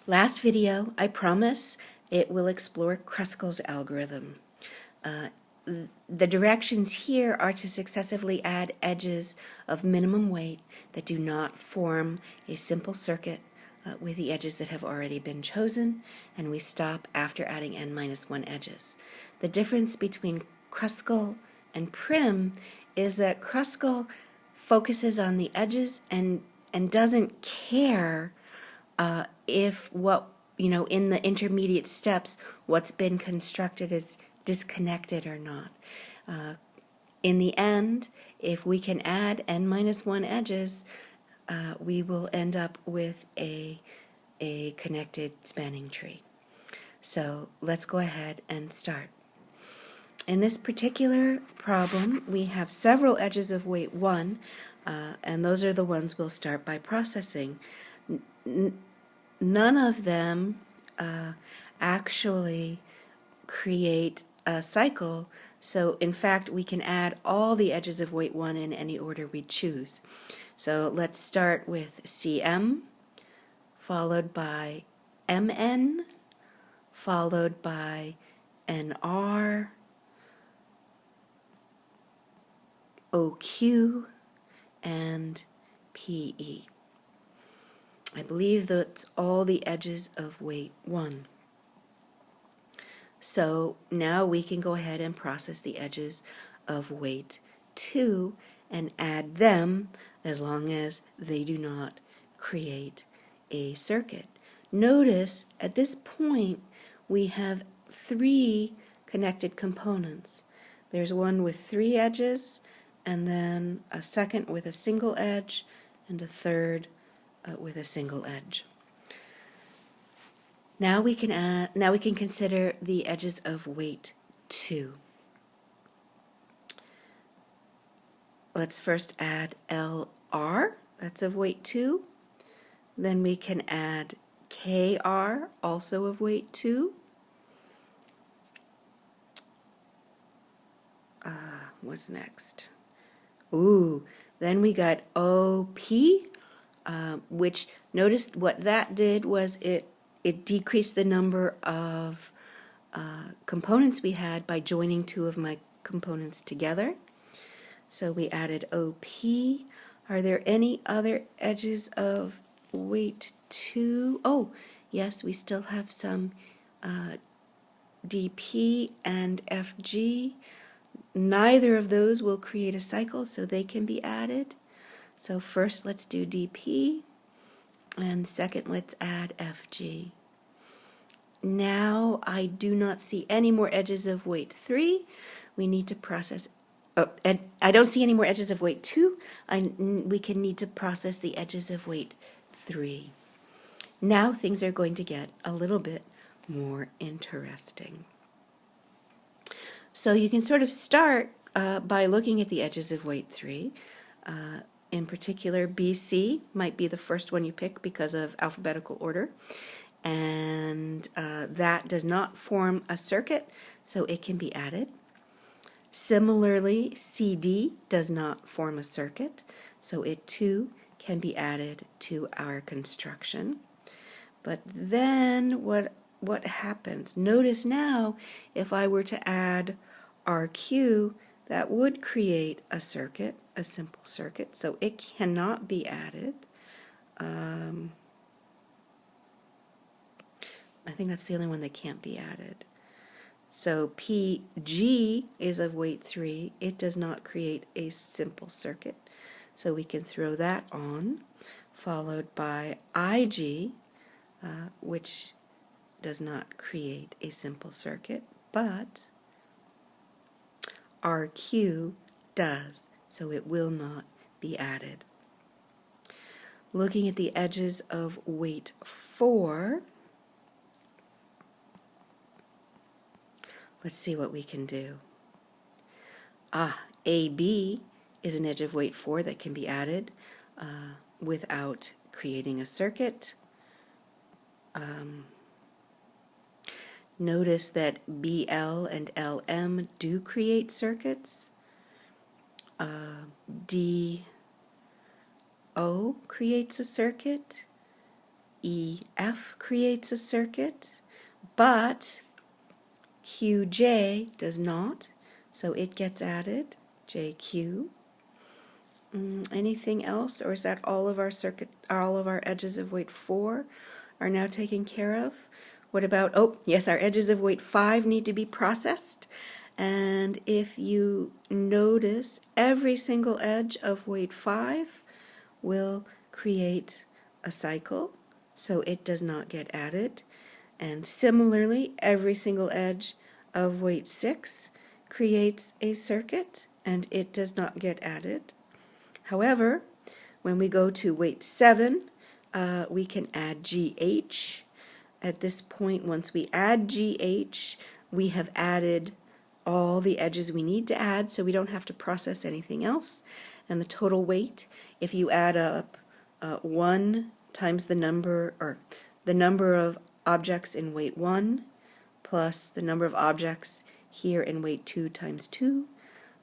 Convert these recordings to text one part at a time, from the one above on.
Last video, I promise, it will explore Kruskal's algorithm. Uh, the directions here are to successively add edges of minimum weight that do not form a simple circuit with the edges that have already been chosen, and we stop after adding n-1 edges. The difference between Kruskal and Prim is that Kruskal focuses on the edges and doesn't care if what, in the intermediate steps, what's been constructed is disconnected or not. In the end, if we can add n-1 edges, we will end up with a connected spanning tree. So let's go ahead and start. In this particular problem, we have several edges of weight 1, and those are the ones we'll start by processing. None of them actually create a cycle, so in fact we can add all the edges of weight 1 in any order we choose. So let's start with CM, followed by MN, followed by NR, OQ, and PE. I believe that's all the edges of weight 1. So now we can go ahead and process the edges of weight 2 and add them as long as they do not create a circuit. Notice at this point we have 3 connected components. There's one with 3 edges, and then a second with a single edge, and a third with a single edge. Now we can consider the edges of weight 2. Let's first add LR, that's of weight 2. Then we can add KR, also of weight 2. What's next? Then we got OP, which, notice what that did was it decreased the number of components we had by joining 2 of my components together. So we added OP. Are there any other edges of weight 2? Oh, yes, we still have some DP and FG. Neither of those will create a cycle, so they can be added. So first let's do DP, and second let's add FG. Now I do not see any more edges of weight 3. We need to process, and I don't see any more edges of weight 2. We can need to process the edges of weight 3. Now things are going to get a little bit more interesting. So you can sort of start by looking at the edges of weight 3. In particular, BC might be the first one you pick because of alphabetical order. And that does not form a circuit, so it can be added. Similarly, CD does not form a circuit, so it too can be added to our construction. But then what happens? Notice now, if I were to add RQ, that would create a circuit, a simple circuit, so it cannot be added. I think that's the only one that can't be added. So PG is of weight 3. It does not create a simple circuit, so we can throw that on, followed by IG, which does not create a simple circuit, but RQ does, so it will not be added. Looking at the edges of weight 4, let's see what we can do. AB is an edge of weight 4 that can be added without creating a circuit. Notice that BL and LM do create circuits. DO creates a circuit. EF creates a circuit, but QJ does not, so it gets added, JQ. Anything else, or is that all of our edges of weight 4 are now taken care of? What about, oh, yes, our edges of weight 5 need to be processed. And if you notice, every single edge of weight 5 will create a cycle, so it does not get added. And similarly, every single edge of weight 6 creates a circuit, and it does not get added. However, when we go to weight 7, we can add GH. At this point, once we add GH, we have added all the edges we need to add, so we don't have to process anything else. And the total weight, if you add up 1 times the number of objects in weight 1 plus the number of objects here in weight 2 times 2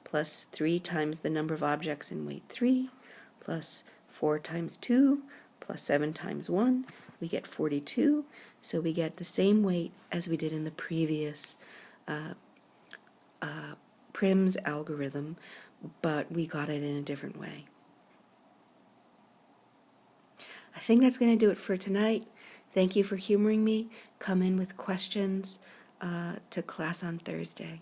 plus 3 times the number of objects in weight 3 plus 4 times 2 plus 7 times 1, we get 42. So we get the same weight as we did in the previous Prim's algorithm, but we got it in a different way. I think that's going to do it for tonight. Thank you for humoring me. Come in with questions to class on Thursday.